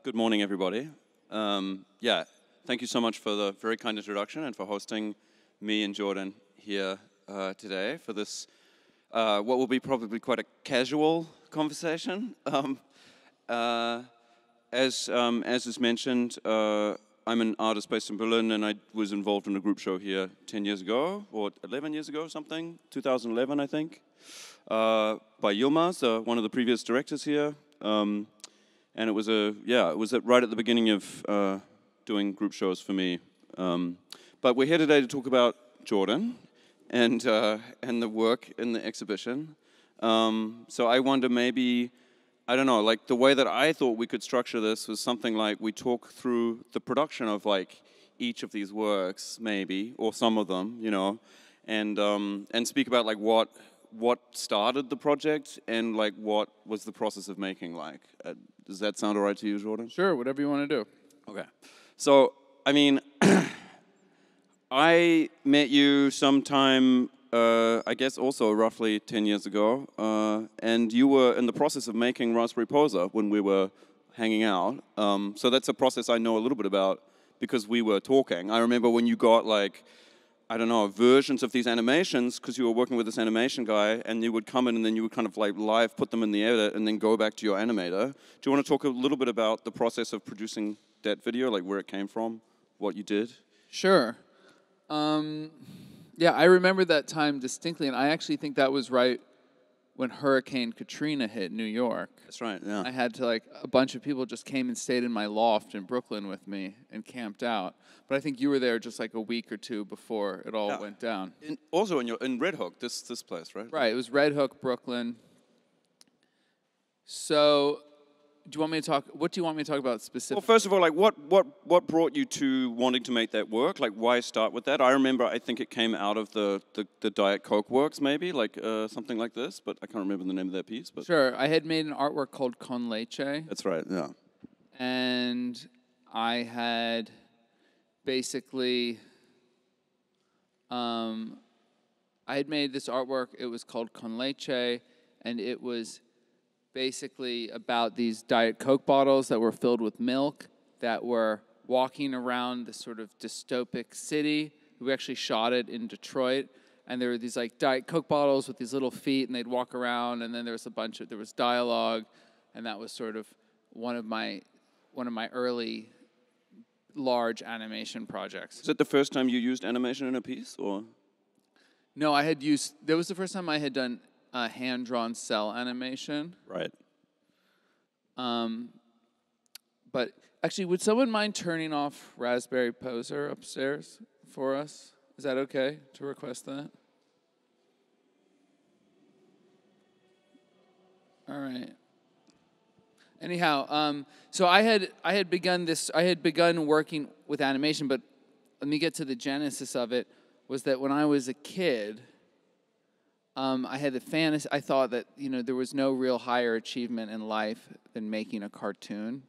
Good morning, everybody. Thank you so much for the very kind introduction and for hosting me and Jordan here today for this, what will be probably quite a casual conversation. As is mentioned, I'm an artist based in Berlin, and I was involved in a group show here 10 years ago, or 11 years ago, something, 2011, I think, by Yilmaz, one of the previous directors here. And it was right at the beginning of doing group shows for me. But we're here today to talk about Jordan and the work in the exhibition. So I wonder maybe, I don't know, like the way that I thought we could structure this was something like we talk through the production of like each of these works, maybe, or some of them, you know, and speak about like what started the project and like what was the process of making like. Does that sound all right to you, Jordan? Sure, whatever you want to do. Okay. So, I mean, I met you sometime, I guess also roughly 10 years ago, and you were in the process of making Raspberry Poser when we were hanging out. So that's a process I know a little bit about because we were talking. I remember when you got like, I don't know, versions of these animations, because you were working with this animation guy, and you would come in and then you would kind of like live put them in the edit and then go back to your animator. Do you want to talk a little bit about the process of producing that video, like where it came from, what you did? Sure. Yeah, I remember that time distinctly, and I actually think that was right when Hurricane Katrina hit New York. That's right, yeah. I had to, like, a bunch of people just came and stayed in my loft in Brooklyn with me and camped out. But I think you were there just like a week or two before it all went down. Also in Red Hook, this place, right? Right, it was Red Hook, Brooklyn. So, what do you want me to talk about specifically? Well, first of all, like what brought you to wanting to make that work? Like, why start with that? I remember, I think it came out of the Diet Coke works, maybe, like something like this, but I can't remember the name of that piece. But Sure, I had made an artwork called Con Leche. That's right, yeah. And I had basically, I had made this artwork. It was called Con Leche, and it was basically about these Diet Coke bottles that were filled with milk that were walking around this sort of dystopic city. We actually shot it in Detroit, and there were these like Diet Coke bottles with these little feet, and they'd walk around, and then there was dialogue, and that was sort of one of my early large animation projects. Is it the first time you used animation in a piece, or? No, that was the first time I had done hand-drawn cell animation. Right. But actually, would someone mind turning off Raspberry Poser upstairs for us? Is that okay to request that? All right. Anyhow, so I had begun working with animation, but let me get to the genesis of it. Was that when I was a kid, I had the fantasy. I thought that there was no real higher achievement in life than making a cartoon.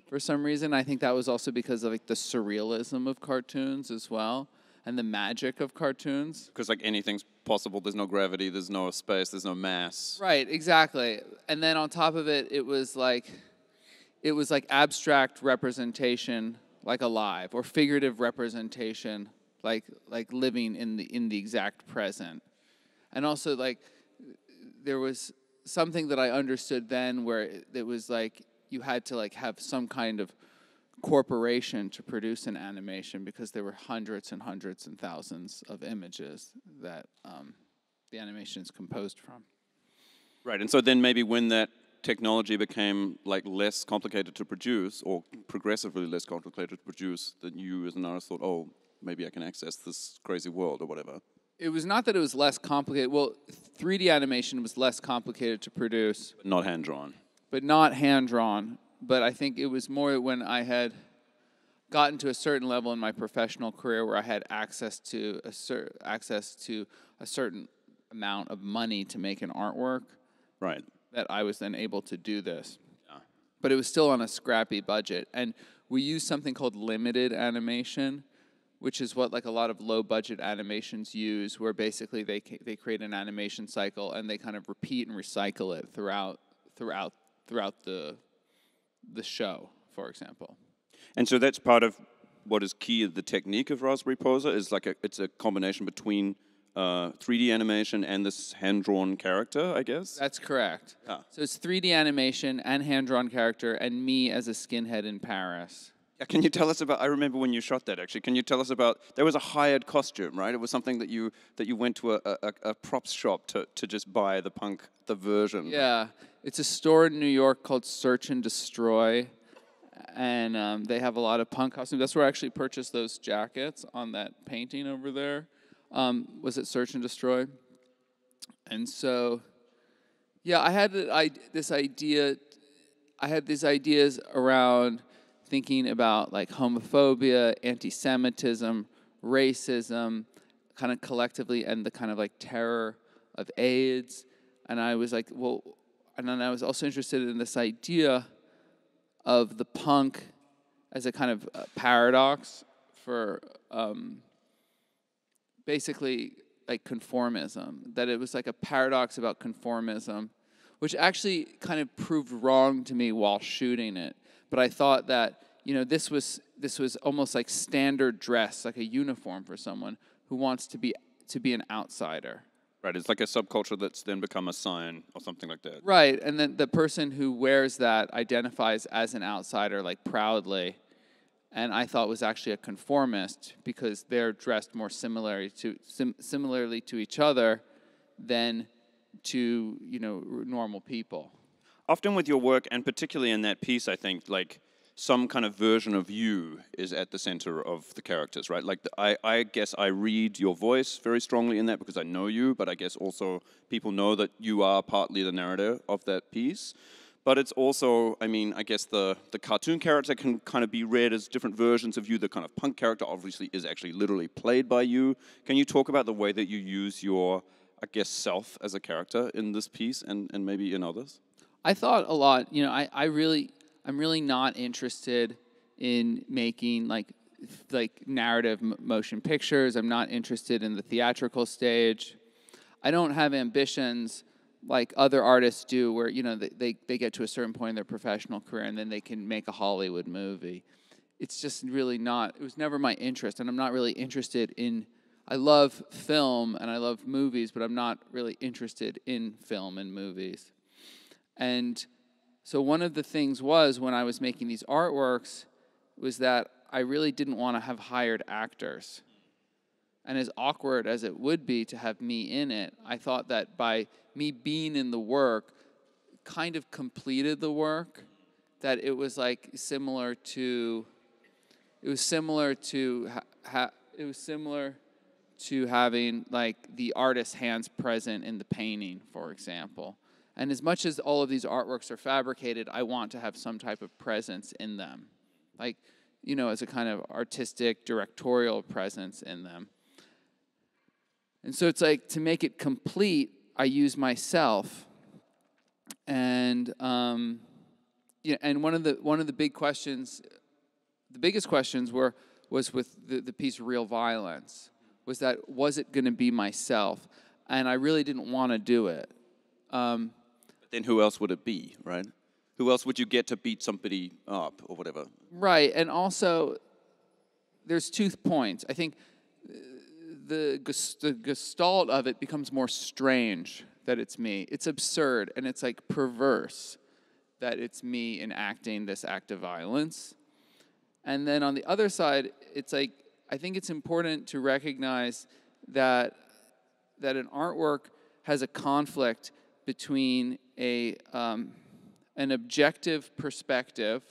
For some reason, I think that was also because of like the surrealism of cartoons as well, and the magic of cartoons. Because like anything's possible. There's no gravity. There's no space. There's no mass. Right. Exactly. And then on top of it, it was like abstract representation, like alive, or figurative representation, like living in the exact present. And also, like, there was something that I understood then where it was like you had to like have some kind of corporation to produce an animation because there were hundreds and hundreds and thousands of images that the animation is composed from. Right, and so then maybe when that technology became like less complicated to produce, or progressively less complicated to produce, then you as an artist thought, oh, maybe I can access this crazy world or whatever. It was not that it was less complicated. Well, 3D animation was less complicated to produce. But not hand-drawn. But not hand-drawn. But I think it was more when I had gotten to a certain level in my professional career where I had access to a certain amount of money to make an artwork. Right. That I was then able to do this. Yeah. But it was still on a scrappy budget. And we used something called limited animation, which is what like a lot of low-budget animations use, where basically they create an animation cycle and they kind of repeat and recycle it throughout the show, for example. And so that's part of what is key, the technique of Raspberry Poser is it's a combination between 3D animation and this hand-drawn character, I guess? That's correct. Ah. So it's 3D animation and hand-drawn character and me as a skinhead in Paris. Yeah, can you tell us about, I remember when you shot that actually, can you tell us about, there was a hired costume, right? It was something that you went to a props shop to just buy the version. Yeah, it's a store in New York called Search and Destroy, and they have a lot of punk costumes. That's where I actually purchased those jackets on that painting over there. Was it Search and Destroy? And so, yeah, I had this idea. I had these ideas around thinking about like homophobia, anti-Semitism, racism, kind of collectively, and the kind of like terror of AIDS. And I was like, well, and then I was also interested in this idea of the punk as a kind of paradox for basically like conformism, that it was like a paradox about conformism, which actually kind of proved wrong to me while shooting it. But I thought that, you know, this was almost like standard dress, like a uniform for someone who wants to be an outsider. Right, it's like a subculture that's then become a sign or something like that. Right, and then the person who wears that identifies as an outsider, like proudly, and I thought was actually a conformist because they're dressed more similarly to each other than to, you know, normal people. Often with your work, and particularly in that piece, I think, like, some kind of version of you is at the center of the characters, right? Like, I guess I read your voice very strongly in that because I know you, but I guess also people know that you are partly the narrator of that piece. But it's also, I mean, I guess the cartoon character can kind of be read as different versions of you. The kind of punk character obviously is actually literally played by you. Can you talk about the way that you use your, I guess, self as a character in this piece and maybe in others? I thought a lot, you know, I'm really not interested in making like narrative motion pictures. I'm not interested in the theatrical stage. I don't have ambitions like other artists do where, you know, they get to a certain point in their professional career and then they can make a Hollywood movie. It's just really not, it was never my interest, and I'm not really interested in, I love film and I love movies, but I'm not really interested in film and movies. And so one of the things was, when I was making these artworks, was that I really didn't want to have hired actors. And as awkward as it would be to have me in it, I thought that by me being in the work kind of completed the work, that it was like similar to having like the artist's hands present in the painting, for example. And as much as all of these artworks are fabricated, I want to have some type of presence in them, like, you know, as a kind of artistic, directorial presence in them. And so it's like, to make it complete, I use myself. And yeah, and one of the big questions, the biggest questions was with the piece Real Violence, was it going to be myself? And I really didn't want to do it. Then who else would it be, right? Who else would you get to beat somebody up or whatever? Right, and also, there's 2 points. I think the gestalt of it becomes more strange that it's me. It's absurd, and it's like perverse that it's me enacting this act of violence. And then on the other side, it's like, I think it's important to recognize that an artwork has a conflict between an objective perspective,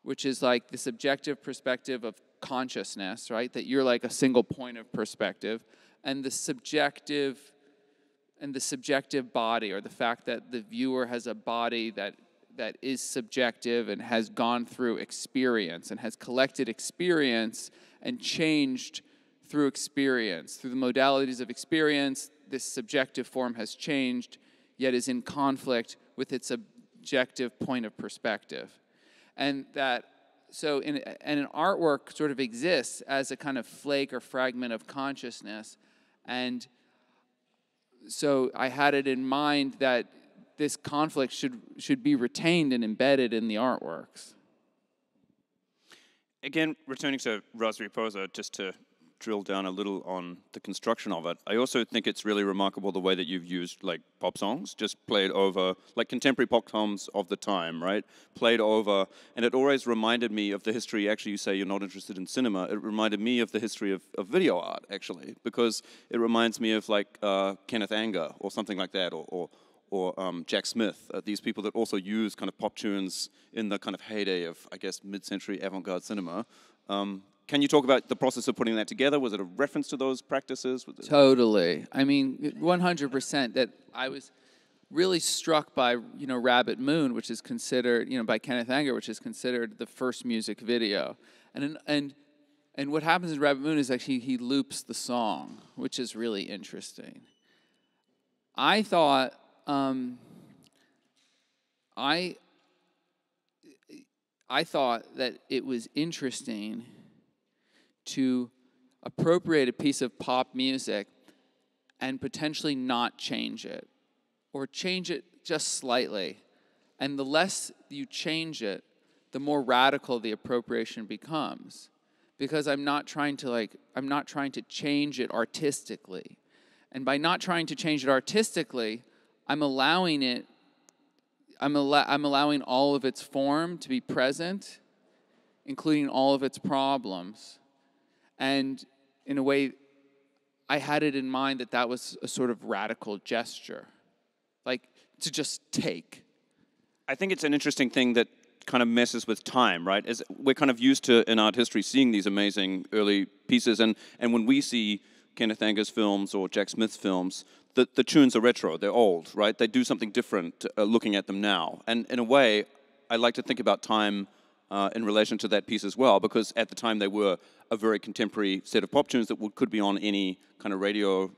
which is like the subjective perspective of consciousness, right? That you're like a single point of perspective, and the subjective body, or the fact that the viewer has a body that is subjective and has gone through experience and has collected experience and changed through experience. Through the modalities of experience, this subjective form has changed, yet is in conflict with its objective point of perspective. And that, so an artwork sort of exists as a kind of flake or fragment of consciousness. And so I had it in mind that this conflict should be retained and embedded in the artworks. Again, returning to Raspberry Poser, just to drill down a little on the construction of it, I also think it's really remarkable the way that you've used like pop songs, just played over, like contemporary pop songs of the time, right? Played over, and it always reminded me of the history, actually you say you're not interested in cinema, it reminded me of the history of video art, actually, because it reminds me of like Kenneth Anger, or something like that, or Jack Smith, these people that also use kind of pop tunes in the kind of heyday of, I guess, mid-century avant-garde cinema. Can you talk about the process of putting that together? Was it a reference to those practices? Totally. I mean, 100%. That I was really struck by, Rabbit Moon, which is considered, by Kenneth Anger, which is considered the first music video. And what happens in Rabbit Moon is actually he loops the song, which is really interesting. I thought, I thought that it was interesting to appropriate a piece of pop music and potentially not change it, or change it just slightly. And the less you change it, the more radical the appropriation becomes. Because I'm not trying to change it artistically. And by not trying to change it artistically, I'm allowing all of its form to be present, including all of its problems. And in a way, I had it in mind that was a sort of radical gesture, like to just take. I think it's an interesting thing that kind of messes with time, right? As we're kind of used to in art history seeing these amazing early pieces, and when we see Kenneth Anger's films or Jack Smith's films, the tunes are retro, they're old, right? They do something different looking at them now. And in a way, I like to think about time in relation to that piece as well, because at the time they were a very contemporary set of pop tunes that could be on any kind of radio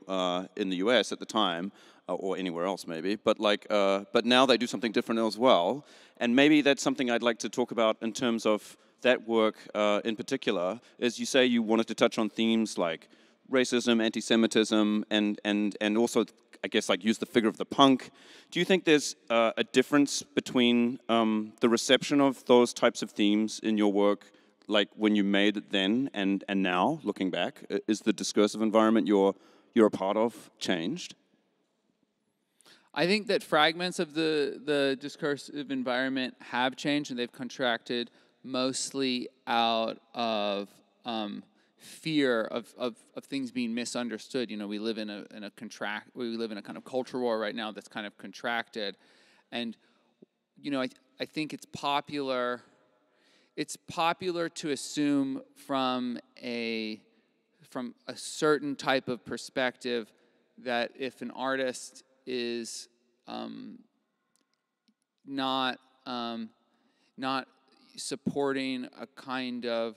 in the US at the time, or anywhere else maybe. But but now they do something different as well, and maybe that's something I'd like to talk about in terms of that work in particular. As you say, you wanted to touch on themes like racism, anti-Semitism, and also, I guess, like use the figure of the punk. Do you think there's a difference between the reception of those types of themes in your work, like when you made it then and now, looking back? Is the discursive environment you're a part of changed? I think that fragments of the discursive environment have changed, and they've contracted mostly out of fear of things being misunderstood. We live in a kind of culture war right now that's kind of contracted, and I think it's popular to assume from a certain type of perspective that if an artist is not supporting a kind of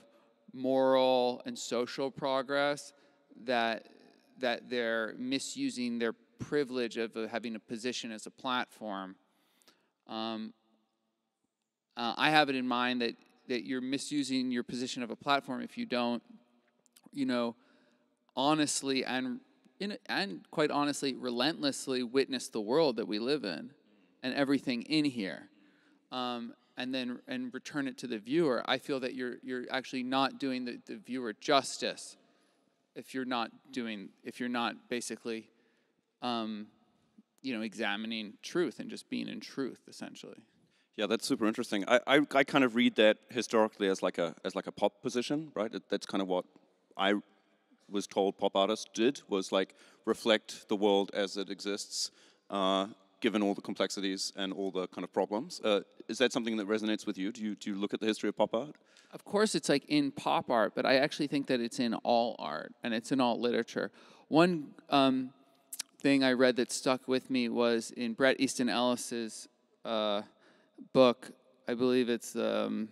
moral and social progress, that they're misusing their privilege of having a position as a platform. I have it in mind that you're misusing your position of a platform if you don't, honestly and quite honestly, relentlessly witness the world that we live in and everything in here. And return it to the viewer. I feel that you're actually not doing the viewer justice if you're not basically examining truth and just being in truth, essentially. Yeah, that's super interesting. I kind of read that historically as like a pop position, right? That's kind of what I was told pop artists did, was like reflect the world as it exists, given all the complexities and all the kind of problems. Is that something that resonates with you? Do you look at the history of pop art? Of course it's like in pop art, but I actually think that it's in all art, and it's in all literature. One thing I read that stuck with me was in Bret Easton Ellis's book. I believe it's it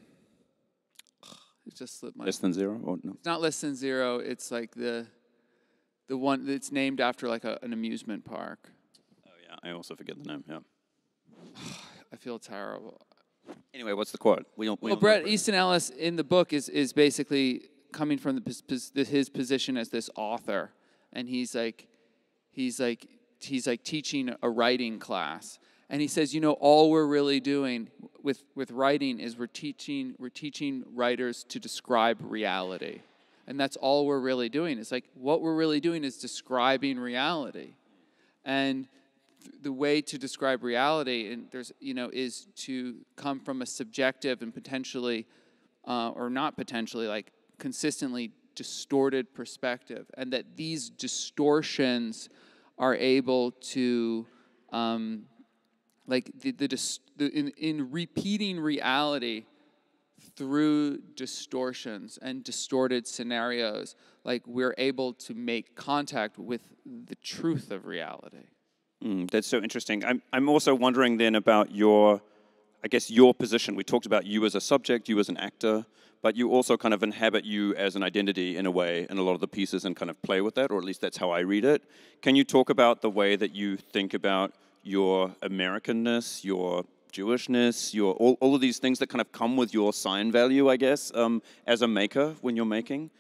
just slipped my... Less Than Zero? Or no? It's not Less Than Zero. It's like the one that's named after like an amusement park. I also forget the name, yeah. I feel terrible. Anyway, what's the quote? Bret Easton Ellis in the book is basically coming from his position as this author, and he's like teaching a writing class, And he says, all we're really doing with writing is we're teaching writers to describe reality. And that's all we're really doing. It's like what we're really doing is describing reality. And the way to describe reality is to come from a subjective and potentially, or not potentially, like consistently distorted perspective. And that these distortions are able to in repeating reality through distortions and distorted scenarios, like we're able to make contact with the truth of reality. That's so interesting. I'm also wondering then about your position. We talked about you as a subject, you as an actor, but you also kind of inhabit you as an identity in a way in a lot of the pieces and kind of play with that, or at least that's how I read it. Can you talk about the way that you think about your Americanness, your Jewishness, your all of these things that kind of come with your sign value, I guess, as a maker when you're making?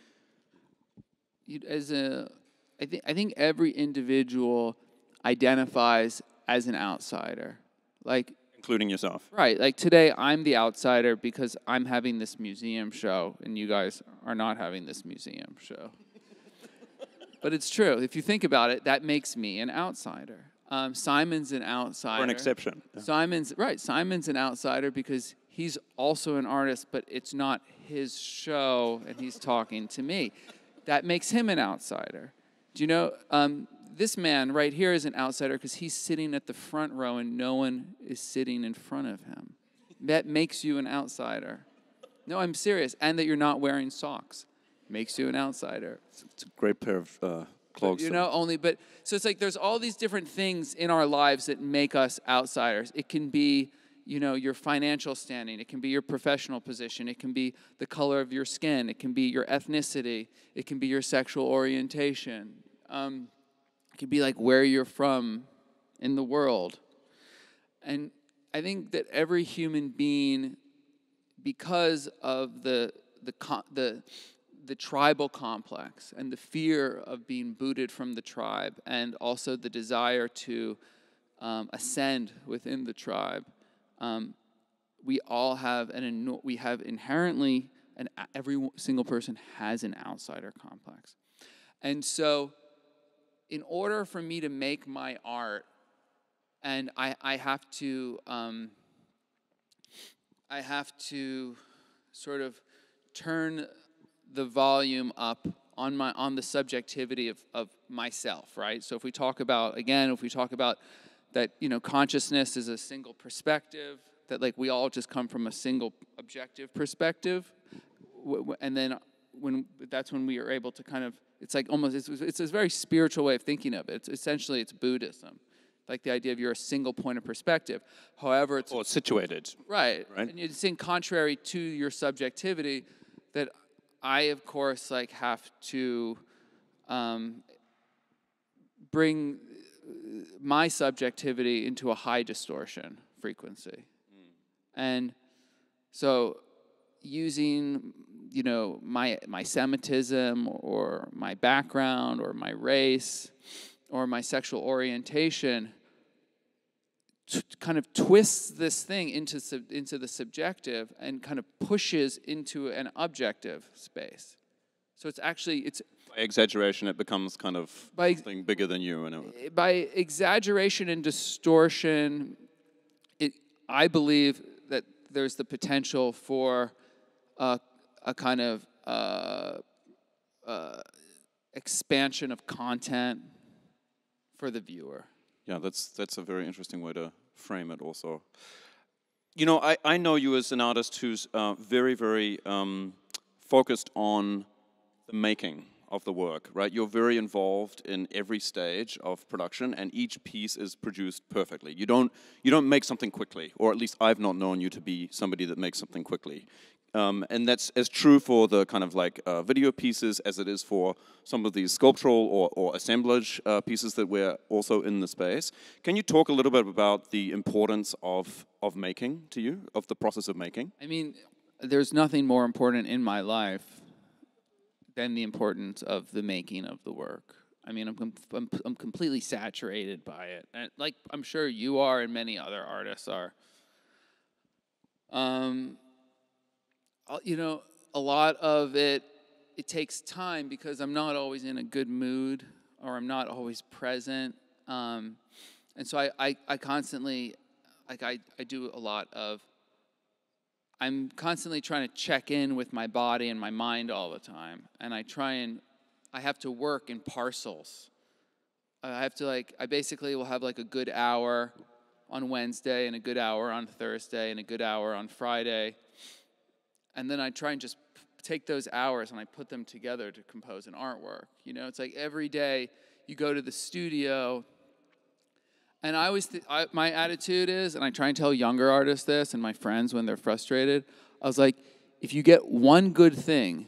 I think every individual identifies as an outsider, like including yourself. Right. Like today, I'm the outsider because I'm having this museum show, and you guys are not having this museum show. But it's true. If you think about it, that makes me an outsider. Simon's an outsider. Or an exception. Yeah. Simon's an outsider because he's also an artist, but it's not his show, and he's talking to me. That makes him an outsider. Do you know, this man right here is an outsider because he's sitting at the front row and no one is sitting in front of him. That makes you an outsider. No, I'm serious. And that you're not wearing socks makes you an outsider. It's a great pair of clogs. So it's like there's all these different things in our lives that make us outsiders. It can be, your financial standing. It can be your professional position. It can be the color of your skin. It can be your ethnicity. It can be your sexual orientation. It could be like where you're from in the world. And I think that every human being, because of the tribal complex and the fear of being booted from the tribe, and also the desire to ascend within the tribe, we all have inherently, and every single person has an outsider complex. And so, in order for me to make my art, and I have to sort of turn the volume up on the subjectivity of myself, right? So if we talk about that, consciousness is a single perspective, that like we all just come from a single objective perspective, and then that's when we are able to kind of, it's like almost, it's a very spiritual way of thinking of it. It's Buddhism, like the idea of you're a single point of perspective. However, it's situated. Right. And you're saying contrary to your subjectivity, that I, of course, like have to bring my subjectivity into a high distortion frequency. And so using my Semitism or my background or my race or my sexual orientation kind of twists this thing into the subjective and kind of pushes into an objective space. So it's by exaggeration, it becomes kind of something bigger than you. By exaggeration and distortion, I believe that there's the potential for a kind of expansion of content for the viewer. Yeah, that's a very interesting way to frame it also. I know you as an artist who's very, very focused on the making of the work, right? You're very involved in every stage of production, and each piece is produced perfectly. You don't make something quickly, or at least I've not known you to be somebody that makes something quickly. And that's as true for the kind of like video pieces as it is for some of these sculptural or assemblage pieces that we're also in the space. Can you talk a little bit about the importance of making to you, of the process of making? I mean, there's nothing more important in my life than the importance of the making of the work. I mean, I'm completely saturated by it, and like I'm sure you are, and many other artists are. You know, a lot of it takes time because I'm not always in a good mood or I'm not always present. And so I constantly, like I do a lot of, I'm constantly trying to check in with my body and my mind all the time. And I have to work in parcels. I basically will have like a good hour on Wednesday and a good hour on Thursday and a good hour on Friday. And then I try and just take those hours and I put them together to compose an artwork. You know, it's like every day you go to the studio, and I always, my attitude is, and I try and tell younger artists this and my friends when they're frustrated, I was like, if you get one good thing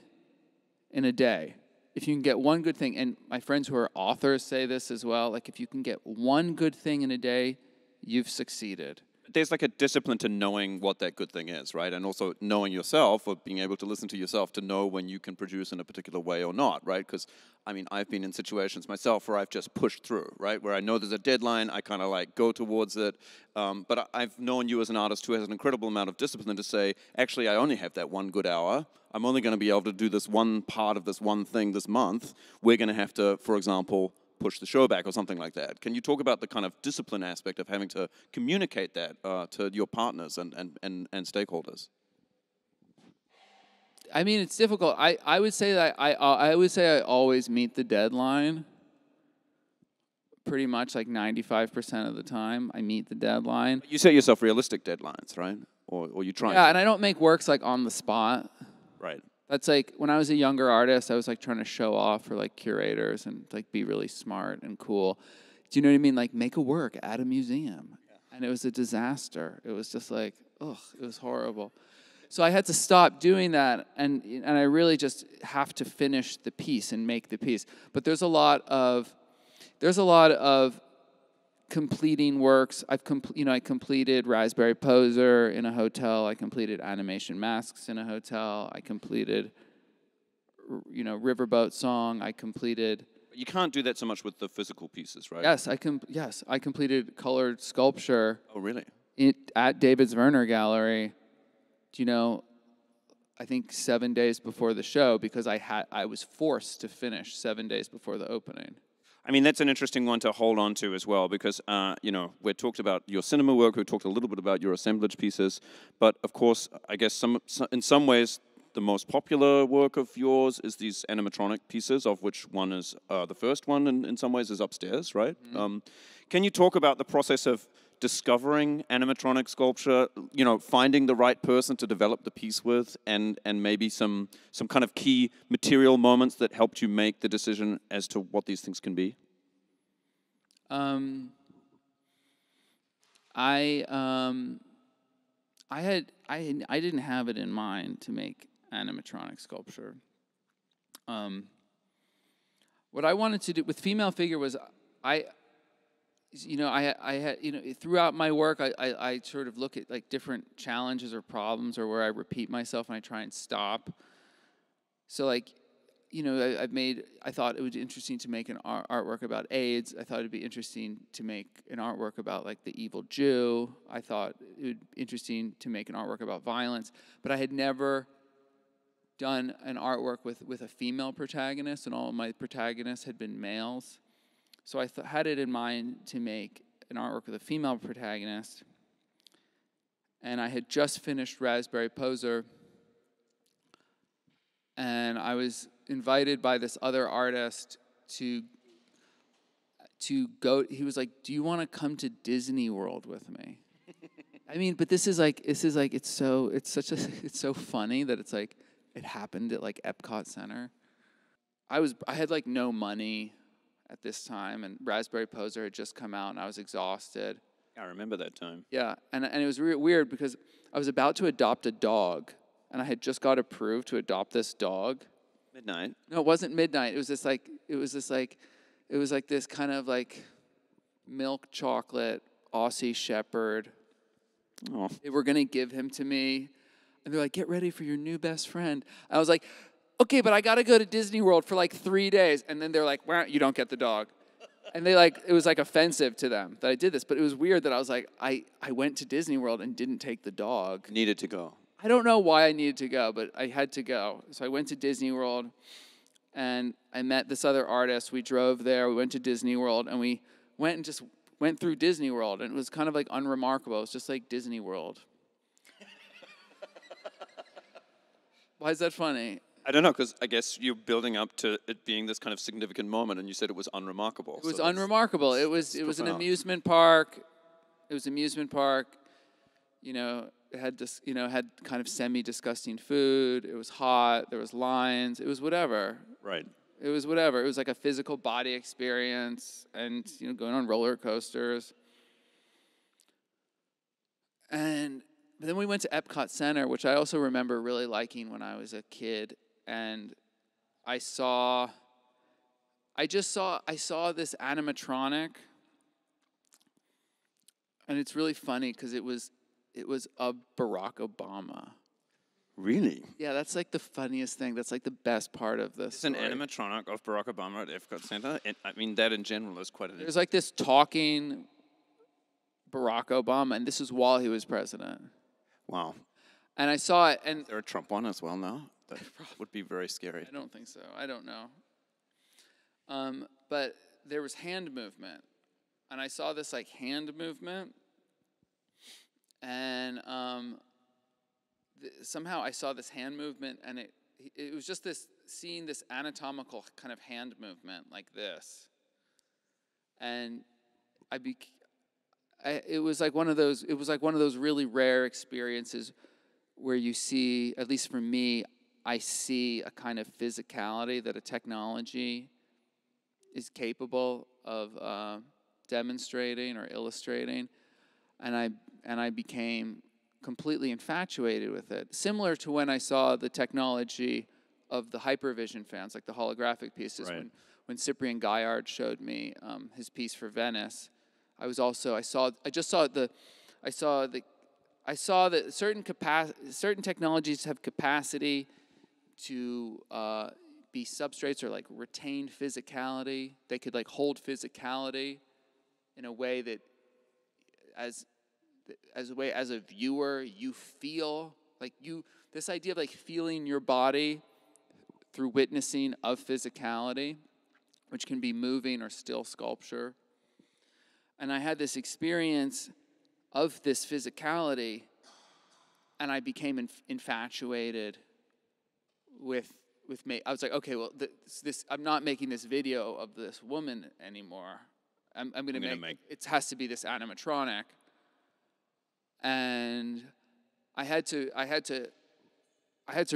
in a day, if you can get one good thing, and my friends who are authors say this as well, like if you can get one good thing in a day, you've succeeded. There's like a discipline to knowing what that good thing is, right? And also knowing yourself, or being able to listen to yourself to know when you can produce in a particular way or not, right? Because, I mean, I've been in situations myself where I've just pushed through, right? Where I know there's a deadline, I kind of like go towards it. But I've known you as an artist who has an incredible amount of discipline to say, actually, I only have that one good hour. I'm only going to be able to do this one part of this one thing this month. We're going to have to, for example, push the show back or something like that. Can you talk about the kind of discipline aspect of having to communicate that to your partners and stakeholders? I mean, it's difficult. I would say that I would say I always meet the deadline. Pretty much like 95% of the time, I meet the deadline. You set yourself realistic deadlines, right? Or you try. Yeah, and I don't make works like on the spot. Right. That's like, when I was a younger artist, I was like trying to show off for like curators and like be really smart and cool. Do you know what I mean? Like make a work at a museum. Yeah. And it was a disaster. It was just like, ugh, it was horrible. So I had to stop doing that, and I really just have to finish the piece and make the piece. But there's a lot of completing works. I completed Raspberry Poser in a hotel. I completed Animation Masks in a hotel. I completed, Riverboat Song. I completed. You can't do that so much with the physical pieces, right? Yes, I completed colored sculpture. Oh, really? At David's Werner Gallery. I think 7 days before the show, because I was forced to finish 7 days before the opening. I mean, that's an interesting one to hold on to as well, because, we talked about your cinema work, we talked a little bit about your assemblage pieces, but of course, I guess in some ways, the most popular work of yours is these animatronic pieces, of which one is the first one, and in some ways is upstairs, right? Mm-hmm. Can you talk about the process of discovering animatronic sculpture, finding the right person to develop the piece with, and maybe some kind of key material moments that helped you make the decision as to what these things can be? I didn't have it in mind to make animatronic sculpture. What I wanted to do with female figure was I had throughout my work I sort of look at like different challenges or problems, or where I repeat myself and I try and stop. So like, I thought it would be interesting to make an artwork about AIDS. I thought it'd be interesting to make an artwork about like the evil Jew. I thought it would be interesting to make an artwork about violence, but I had never done an artwork with a female protagonist, and all of my protagonists had been males. So I had it in mind to make an artwork with a female protagonist, and I had just finished Raspberry Poser, and I was invited by this other artist to go. He was like, "Do you want to come to Disney World with me?" I mean, but it's so funny that it's like it happened at like Epcot Center. I had like no money at this time, and Raspberry Poser had just come out, and I was exhausted. I remember that time. Yeah, and it was weird because I was about to adopt a dog, and I had just got approved to adopt this dog. Midnight? No, it wasn't midnight. It was this kind of like milk chocolate Aussie Shepherd. Oh. They were gonna give him to me, and they're like, "Get ready for your new best friend." I was like, okay, but I got to go to Disney World for like 3 days. And then they're like, well, you don't get the dog. And it was like offensive to them that I did this. But it was weird that I was like, I went to Disney World and didn't take the dog. Needed to go. I don't know why I needed to go, but I had to go. So I went to Disney World, and I met this other artist. We drove there. We went to Disney World, and we went through Disney World, and it was kind of like unremarkable. It was just like Disney World. Why is that funny? I don't know, because I guess you're building up to it being this kind of significant moment, and you said it was unremarkable. It was unremarkable. It was an amusement park. It was an amusement park. You know, it had had kind of semi-disgusting food. It was hot. There was lines. It was whatever. Right. It was whatever. It was like a physical body experience, and going on roller coasters. And then we went to Epcot Center, which I also remember really liking when I was a kid. And I saw this animatronic, and it's really funny because it was a Barack Obama. Really? Yeah, that's like the funniest thing. That's like the best part of this. It's an animatronic of Barack Obama at Epcot Center. I mean, that in general is quite an. There's like this talking Barack Obama, and this is while he was president. Wow. And I saw it, and Is there a Trump one as well now? That would be very scary. I don't think so. I don't know. But there was hand movement, and I saw this like hand movement, and somehow I saw this hand movement, and it was just seeing this anatomical kind of hand movement like this, and it was like one of those really rare experiences where you see, at least for me, I see a kind of physicality that a technology is capable of demonstrating or illustrating, and I became completely infatuated with it. Similar to when I saw the technology of the hypervision fans, like the holographic pieces. Right. When Cyprien Gaillard showed me his piece for Venice, I saw that certain technologies have capacity to be substrates or like retain physicality. They could like hold physicality in a way that as a viewer you feel like this idea of like feeling your body through witnessing of physicality, which can be moving or still sculpture. And I had this experience of this physicality, and I became infatuated with me. I was like, okay, well, I'm not making this video of this woman anymore. I'm going to make it has to be this animatronic. And I had to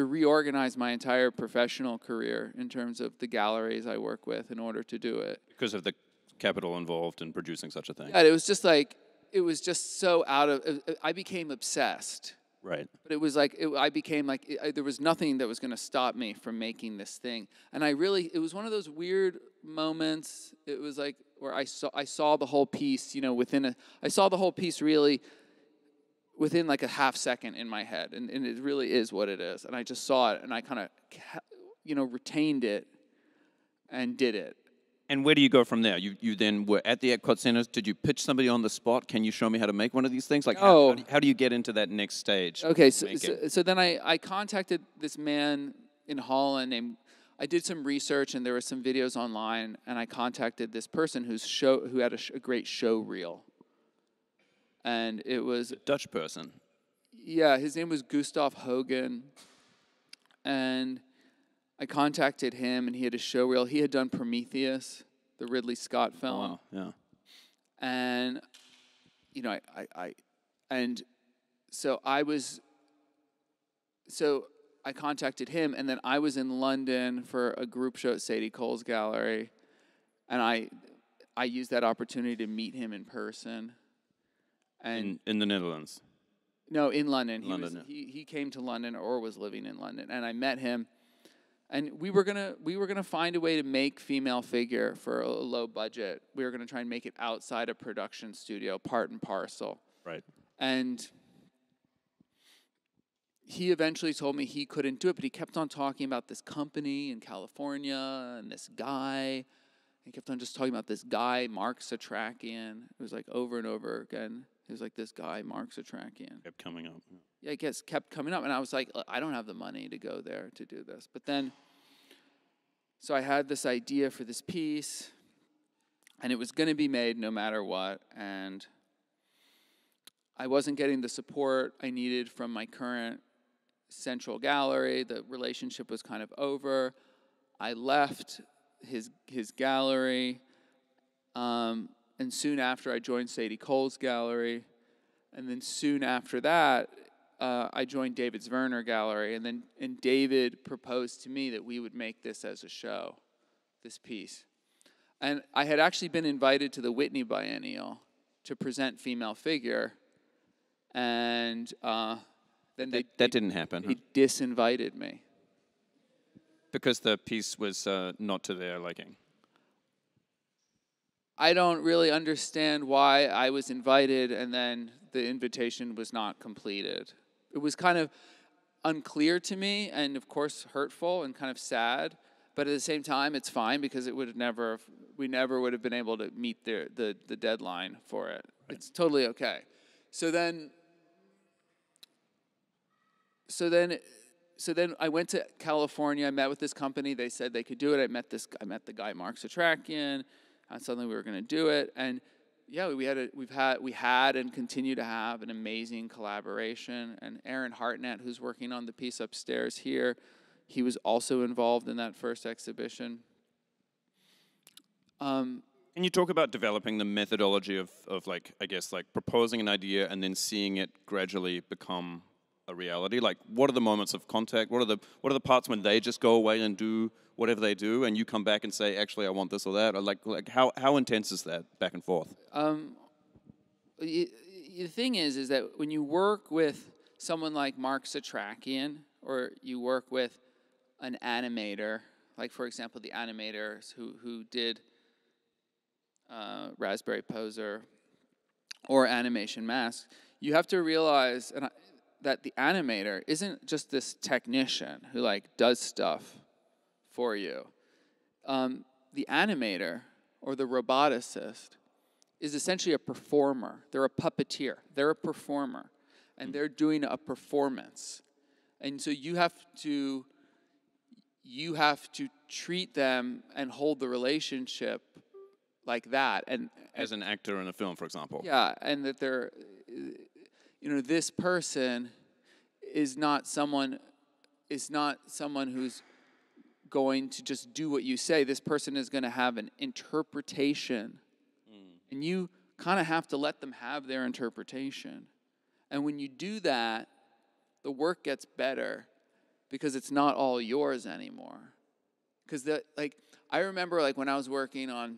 reorganize my entire professional career in terms of the galleries I work with in order to do it. Because of the capital involved in producing such a thing. Yeah, it was just so I became obsessed. Right. But it was like, I became like, there was nothing that was going to stop me from making this thing. And it was one of those weird moments. It was like where I saw the whole piece, I saw the whole piece really within like a half second in my head. And it really is what it is. And I just saw it, and I kind of, retained it and did it. And where do you go from there? You then were at the Epcot Center. Did you pitch somebody on the spot? Can you show me how to make one of these things? Like, how do you get into that next stage? Okay, so then I contacted this man in Holland I did some research, and there were some videos online, and I contacted this person who had a great show reel. And it was a Dutch person. Yeah, his name was Gustav Hogan, and I contacted him, and he had a show reel. He had done Prometheus, the Ridley Scott film. Oh, wow. Yeah. And I contacted him, and then I was in London for a group show at Sadie Cole's gallery, and I used that opportunity to meet him in person. And in the Netherlands. No, in London. He came to London or was living in London, and I met him. And we were gonna find a way to make female figure for a low budget. We were gonna try and make it outside a production studio, part and parcel. Right. And he eventually told me he couldn't do it, but he kept on talking about this company in California and this guy. He kept on just talking about this guy, Mark Satrakian. It was like over and over again. He was like, this guy, Mark Satrakian. Kept coming up. Yeah, it kept coming up. And I was like, I don't have the money to go there to do this. But then, so I had this idea for this piece, and it was going to be made no matter what. And I wasn't getting the support I needed from my current central gallery. The relationship was kind of over. I left his gallery, and soon after I joined Sadie Cole's gallery, and then soon after that I joined David Zwerner gallery, and David proposed to me that we would make this as a show, this piece. And I had actually been invited to the Whitney Biennial to present Female Figure, and then that didn't happen. They disinvited me. Because the piece was not to their liking. I don't really understand why I was invited and then the invitation was not completed. It was kind of unclear to me and, of course, hurtful and kind of sad. But at the same time, it's fine because we never would have been able to meet the deadline for it. Right. It's totally okay. So then I went to California. I met with this company. They said they could do it. I met the guy Mark Satrakian. And suddenly we were going to do it. And yeah, we had and continue to have an amazing collaboration. And Aaron Hartnett, who's working on the piece upstairs here, he was also involved in that first exhibition. Can you talk about developing the methodology of like, I guess, like proposing an idea and then seeing it gradually become a reality? Like, what are the moments of contact? What are the parts when they just go away and do whatever they do, and you come back and say, actually, I want this or that? Or like how intense is that back and forth? The thing is that when you work with someone like Mark Satrakian, or you work with an animator, like for example the animators who did Raspberry Poser or Animation Mask, you have to realize that the animator isn't just this technician who like does stuff for you. The animator or the roboticist is essentially a performer. They're a puppeteer. They're a performer, and they're doing a performance. And so you have to treat them and hold the relationship like that. And as an actor in a film, for example. Yeah, and that they're, this person is not someone who's going to just do what you say. This person is going to have an interpretation. And you kind of have to let them have their interpretation. And when you do that, the work gets better because it's not all yours anymore. Because I remember like when I was working on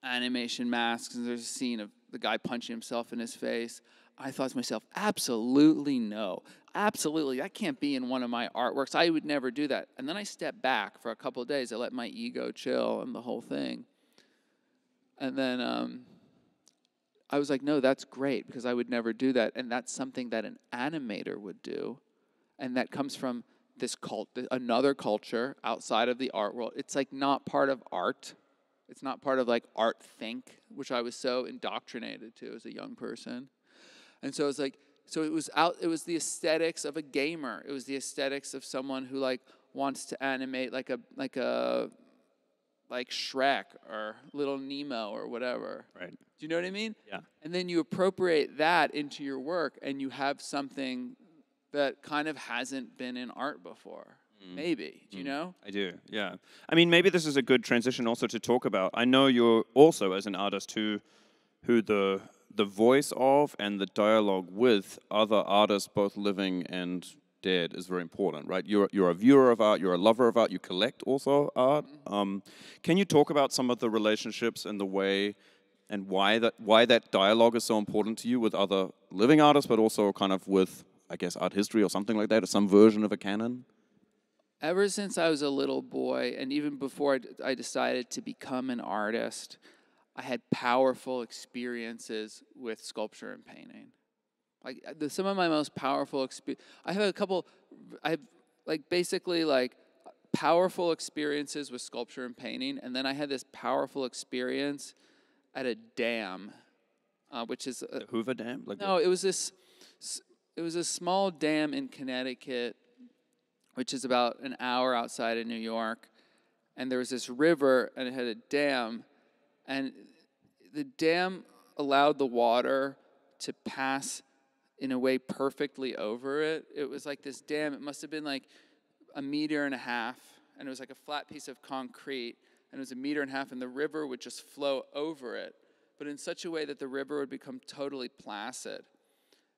Animation Masks, and there's a scene of the guy punching himself in his face. I thought to myself, absolutely no. Absolutely, that can't be in one of my artworks. I would never do that. And then I stepped back for a couple of days. I let my ego chill and the whole thing. And then I was like, no, that's great because I would never do that. And that's something that an animator would do. And that comes from another culture outside of the art world. It's like not part of art. It's not part of like art think, which I was so indoctrinated to as a young person. And so it's like, it was the aesthetics of a gamer. It was the aesthetics of someone who like wants to animate like Shrek or Little Nemo or whatever. Right. Do you know what I mean? Yeah. And then you appropriate that into your work and you have something that kind of hasn't been in art before. Maybe. Do you know? I do, yeah. I mean, maybe this is a good transition also to talk about. I know you're also, as an artist, who the voice of and the dialogue with other artists, both living and dead, is very important, right? You're a viewer of art, you're a lover of art, you collect also art. Can you talk about some of the relationships and the way and why that dialogue is so important to you with other living artists, but also kind of with, I guess, art history or something like that, or some version of a canon? Ever since I was a little boy, and even before I decided to become an artist, I had powerful experiences with sculpture and painting. Some of my most powerful I have basically powerful experiences with sculpture and painting, and then I had this powerful experience at a dam, which is the Hoover Dam. It was a small dam in Connecticut, which is about an hour outside of New York, and there was this river, and it had a dam, and the dam allowed the water to pass in a way perfectly over it. It was like this dam. It must have been like 1.5 meters, and it was like a flat piece of concrete, and it was 1.5 meters, and the river would just flow over it, but in such a way that the river would become totally placid.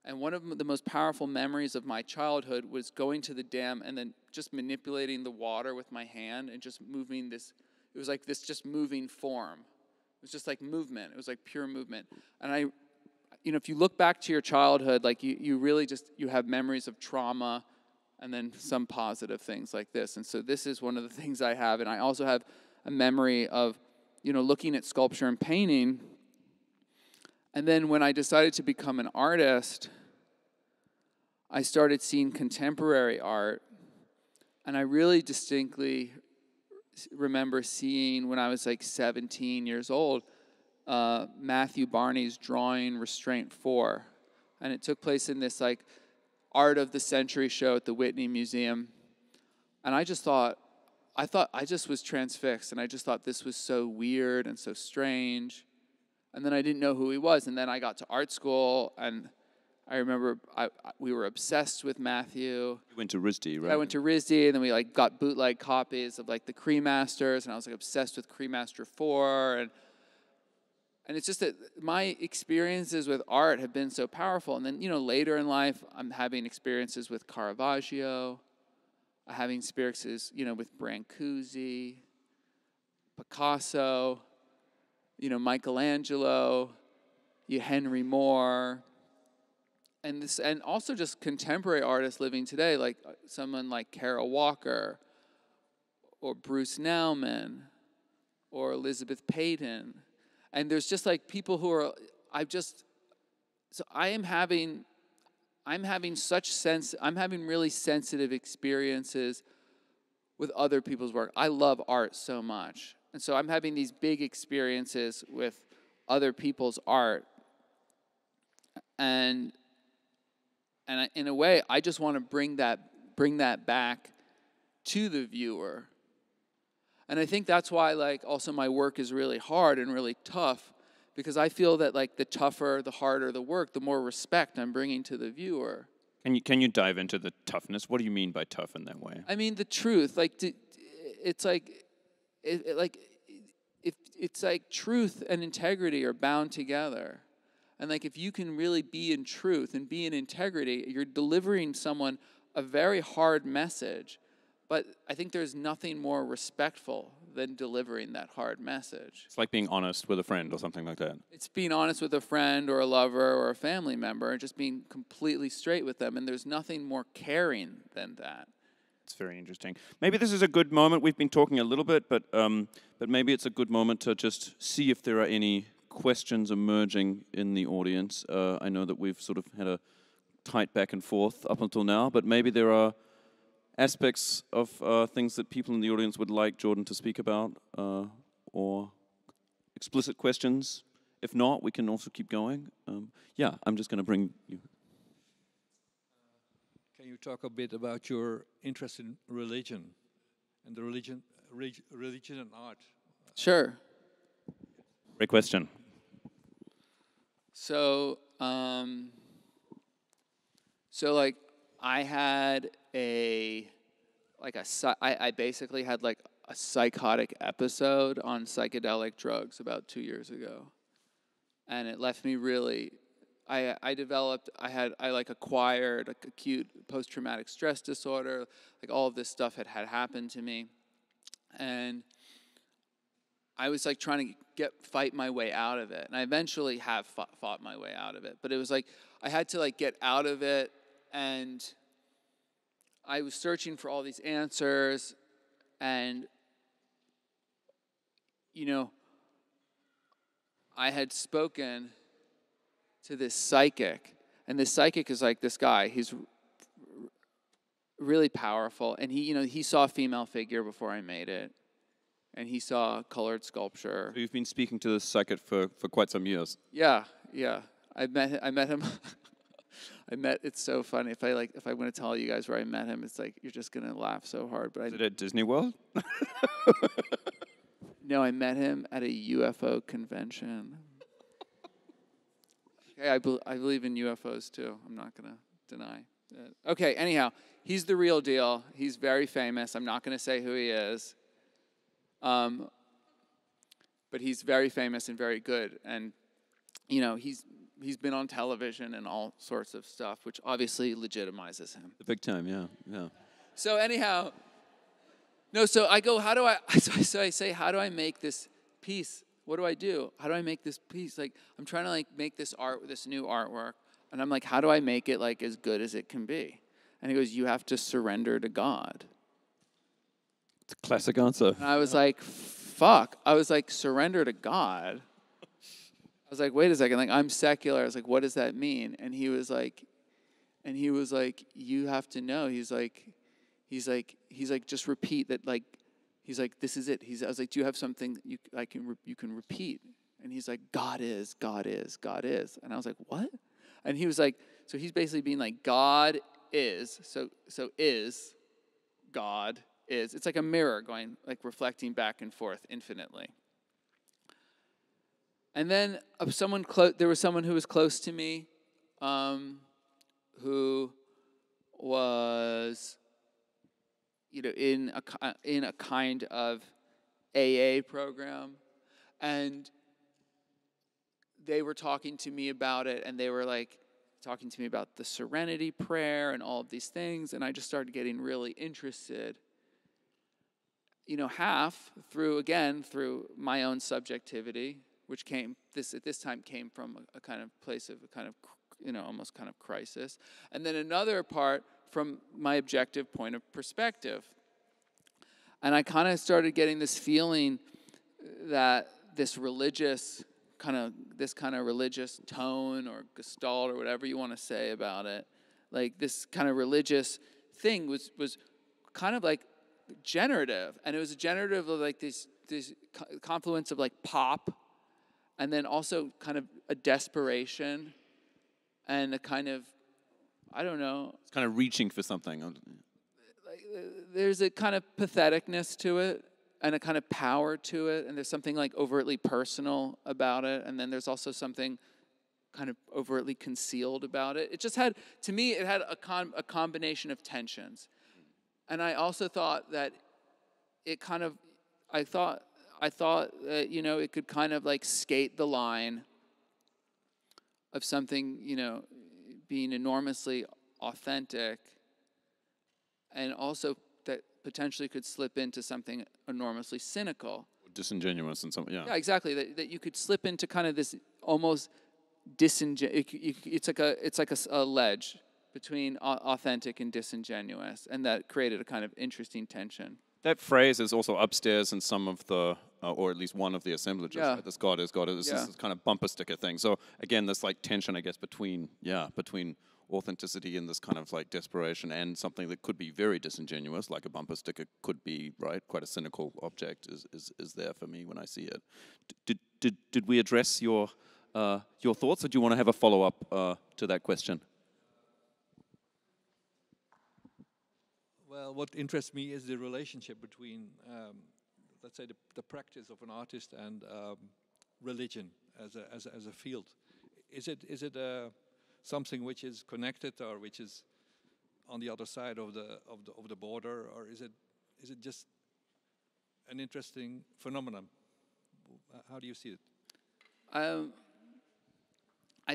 And one of the most powerful memories of my childhood was going to the dam and then just manipulating the water with my hand and just moving this. It was like this just moving form. It was just like movement. It was like pure movement. And if you look back to your childhood, you really you have memories of trauma and then some positive things like this. And so this is one of the things I have. And I also have a memory of, looking at sculpture and painting. And then when I decided to become an artist, I started seeing contemporary art. And I really distinctly remember seeing, when I was 17 years old, Matthew Barney's drawing Restraint 4. And it took place in this Art of the Century show at the Whitney Museum. And I just was transfixed, and I just thought this was so weird and so strange. And then I didn't know who he was. And then I got to art school, and I remember we were obsessed with Matthew. You went to RISD, right? I went to RISD, and then we got bootleg copies of the Cremasters, and I was obsessed with Cremaster 4. And it's just that my experiences with art have been so powerful. And then, later in life, I'm having experiences with Caravaggio. I'm having experiences, with Brancusi, Picasso, Michelangelo, Henry Moore, and also just contemporary artists living today, like someone like Carol Walker, or Bruce Nauman, or Elizabeth Payton. And there's just people who are, I'm having really sensitive experiences with other people's work. I love art so much. And so I'm having these big experiences with other people's art. And in a way, I just want to bring that back to the viewer. And I think that's why also my work is really hard and really tough, because I feel that the tougher, the harder the work, the more respect I'm bringing to the viewer. Can you dive into the toughness? What do you mean by tough in that way? I mean the truth. It's truth and integrity are bound together. And if you can really be in truth and be in integrity, you're delivering someone a very hard message. But I think there's nothing more respectful than delivering that hard message. It's like being honest with a friend or something like that. It's being honest with a friend or a lover or a family member, and just being completely straight with them. And there's nothing more caring than that. It's very interesting. Maybe this is a good moment. We've been talking a little bit, but maybe it's a good moment to just see if there are any questions emerging in the audience. I know that we've sort of had a tight back and forth up until now, but maybe there are aspects of things that people in the audience would like Jordan to speak about, or explicit questions. If not, we can also keep going. I'm just going to bring you. Can you talk a bit about your interest in religion and the religion and art? Sure. Great question. So, I had I basically had a psychotic episode on psychedelic drugs about 2 years ago, and it left me really. I acquired acute post-traumatic stress disorder. All of this stuff had happened to me, and I was trying to fight my way out of it, and I eventually have fought my way out of it. But it was I had to get out of it, and I was searching for all these answers, and I had spoken to this psychic, And this psychic is like this guy. He's really powerful, and he saw a female figure before I made it, and he saw colored sculpture. So you've been speaking to this psychic for quite some years. Yeah. I met him. It's so funny. If I'm going to tell you guys where I met him, it's like you're just going to laugh so hard. But Is it at Disney World? No, I met him at a UFO convention. Okay, I believe in UFOs too. I'm not going to deny that. Okay, anyhow, he's the real deal. He's very famous. I'm not going to say who he is. But he's very famous and very good. And, he's been on television and all sorts of stuff, which obviously legitimizes him. The big time, yeah. So anyhow, so I go, so I say, how do I make this piece? What do I do? How do I make this piece? Like, I'm trying to make this new artwork. And I'm like, how do I make it as good as it can be? And he goes, you have to surrender to God. It's a classic answer. And I was like, fuck. I was like, surrender to God? I was like, wait a second. I'm secular. I was like, what does that mean? And he was like, you have to know. He's like, just repeat that. He's like, this is it. I was like, do you have something you can repeat? And he's like, God is, God is, God is. And I was like, what? And he was like, so he's basically being like, God is. So is, God is. It's like a mirror going, reflecting back and forth infinitely. And then there was someone who was close to me, who was, in a kind of AA program, and they were talking to me about it, and they were talking to me about the Serenity Prayer and all of these things, and I just started getting really interested. Half through my own subjectivity, which at this time came from a kind of place of almost kind of crisis. And then another part from my objective point of perspective. And I kind of started getting this feeling that this religious religious tone or gestalt or whatever you want to say about it, this kind of religious thing was kind of generative. And it was a generative of this confluence of pop, and then also kind of a desperation and a kind of, I don't know. It's kind of reaching for something. There's a kind of patheticness to it and a kind of power to it. And there's something overtly personal about it. And then there's also something kind of overtly concealed about it. It just had, to me, it had a combination of tensions. And I also thought that it kind of, I thought that, it could kind of skate the line of something, being enormously authentic, and also that potentially could slip into something enormously cynical. Disingenuous and something, yeah. Yeah, exactly. That you could slip into kind of this almost it's like a ledge between authentic and disingenuous, and that created a kind of interesting tension. That phrase is also upstairs in some of the, or at least one of the assemblages. Yeah. Right? This God is, God is. This is kind of bumper sticker thing. So again, this tension, I guess, between authenticity and this kind of desperation, and something that could be very disingenuous, like a bumper sticker could be, right? Quite a cynical object is there for me when I see it. Did we address your thoughts, or do you want to have a follow up to that question? Well, what interests me is the relationship between, let's say, the practice of an artist and religion as a field. Is it something which is connected, or which is on the other side of the border, or is it just an interesting phenomenon? How do you see it? I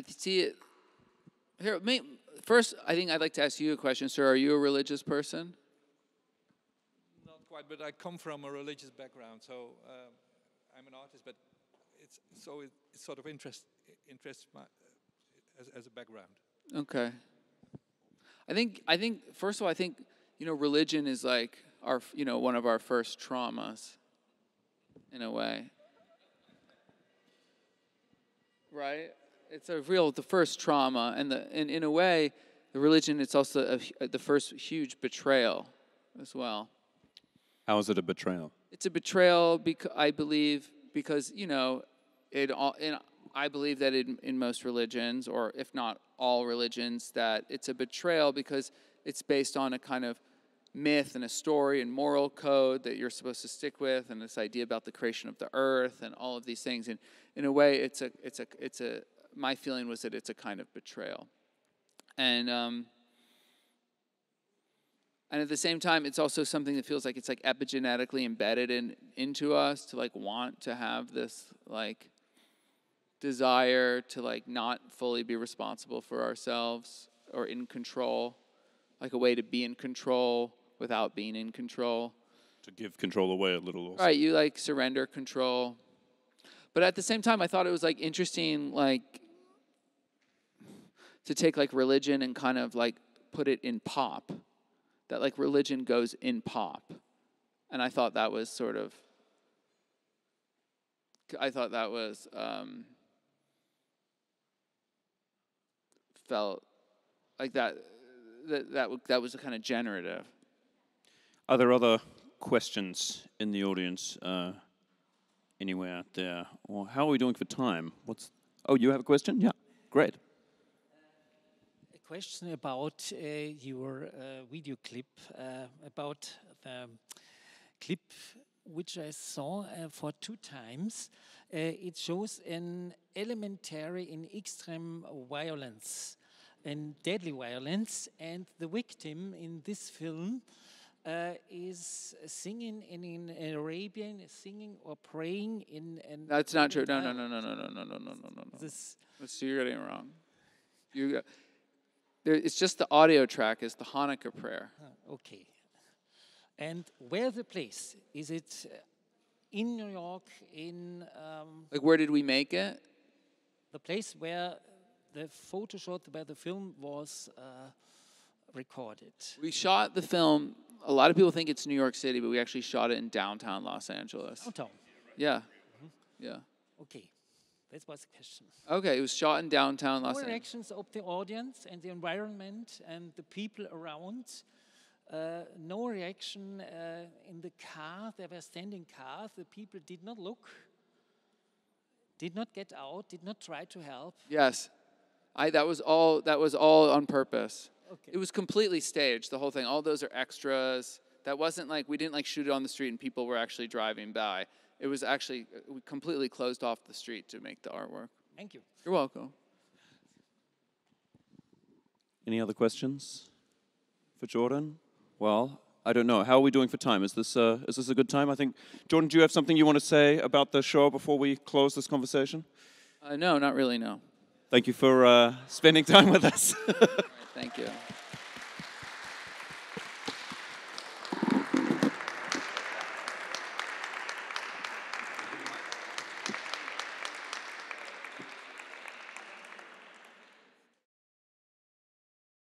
see it here. First, I think I'd like to ask you a question, sir. Are you a religious person? Not quite, but I come from a religious background, so I'm an artist. But it sort of interests my as a background. Okay. I think first of all, I think religion is our one of our first traumas, in a way. Right? It's the first trauma, and in a way, the religion, it's also the first huge betrayal as well. How is it a betrayal? It's a betrayal, I believe, because, I believe that in most religions, or if not all religions, that it's a betrayal because it's based on a kind of myth and a story and moral code that you're supposed to stick with, and this idea about the creation of the earth and all of these things. And in a way, my feeling was that it's a kind of betrayal. And at the same time, it's also something that feels like it's like epigenetically embedded into us to like want to have this like desire to like not fully be responsible for ourselves or in control, like a way to be in control without being in control. To give control away a little also. Right, you like surrender control. But at the same time, I thought it was like interesting, like to take like religion and kind of like put it in pop. That like religion goes in pop. And I thought that was felt like that was a kind of generative. Are there other questions in the audience anywhere out there? Or how are we doing for time? You have a question? Yeah, great. A question about your video clip, about the clip which I saw for 2 times. It shows an elementary and extreme violence and deadly violence, and the victim in this film is singing in Arabian, singing or praying in. That's not true. No. You're getting it wrong. It's just the audio track is the Hanukkah prayer. Okay. And where's the place? Is it in New York? Like where did we make it? The place where the photo shot, where the film was recorded. We shot the film. A lot of people think it's New York City, but we actually shot it in downtown Los Angeles. Downtown. Yeah. Yeah. Okay. That was the question. Okay, it was shot in downtown Los Angeles. Reactions of the audience and the environment and the people around. No reaction in the car. There were standing cars. The people did not look, did not get out, did not try to help. Yes, that was all on purpose. Okay. It was completely staged. The whole thing. All those are extras. That wasn't like we didn't like shoot it on the street and people were actually driving by. It was actually we completely closed off the street to make the artwork. Thank you. You're welcome. Any other questions for Jordan? Well, I don't know. How are we doing for time? Is this a good time? I think, Jordan, do you have something you want to say about the show before we close this conversation? No, not really, no. Thank you for spending time with us. Thank you.